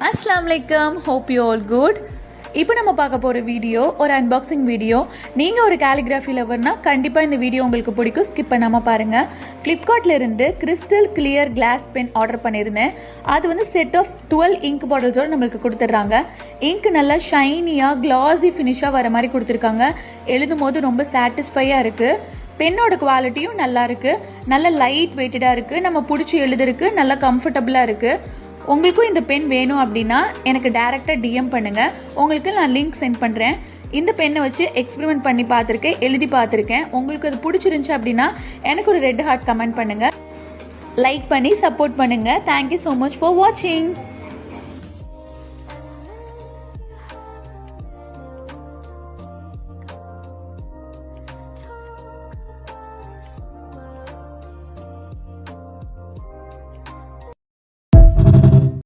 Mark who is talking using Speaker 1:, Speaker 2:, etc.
Speaker 1: Assalamu alaikum, hope you all good. இப்போ நம்ம பார்க்க போகிற வீடியோ ஒரு அன்பாக்சிங் வீடியோ. நீங்கள் ஒரு கேலிகிராஃபி லவர்னா கண்டிப்பாக இந்த வீடியோ உங்களுக்கு பிடிக்கும், ஸ்கிப் பண்ணாமல் பாருங்கள். ஃப்ளிப்கார்ட்டில் இருந்து crystal clear glass pen order பண்ணியிருந்தேன். அது வந்து செட் ஆஃப் 12 இங்க் பாட்டில்ஸோடு நம்மளுக்கு கொடுத்துட்றாங்க. இங்க் நல்லா ஷைனியாக கிளாஸி ஃபினிஷாக வர மாதிரி கொடுத்துருக்காங்க. எழுதும் போது ரொம்ப சாட்டிஸ்ஃபையாக இருக்குது. பென்னோட குவாலிட்டியும் நல்லா இருக்குது, நல்ல லைட் வெயிட்டடாக இருக்குது, நம்ம பிடிச்சி எழுதுறதுக்கு நல்லா கம்ஃபர்டபுளாக இருக்குது. உங்களுக்கும் இந்த பென் வேணும் அப்படின்னா எனக்கு டைரெக்டாக டிஎம் பண்ணுங்கள், உங்களுக்கு நான் லிங்க் சென்ட் பண்ணுறேன். இந்த பெண்ணை வச்சு எக்ஸ்பெரிமெண்ட் பண்ணி பார்த்துருக்கேன், எழுதி பார்த்துருக்கேன். உங்களுக்கு அது பிடிச்சிருந்துச்சு அப்படின்னா எனக்கு ஒரு ரெட் ஹார்ட் கமெண்ட் பண்ணுங்கள், லைக் பண்ணி சப்போர்ட் பண்ணுங்கள். தேங்க்யூ ஸோ மச் ஃபார் வாட்சிங்.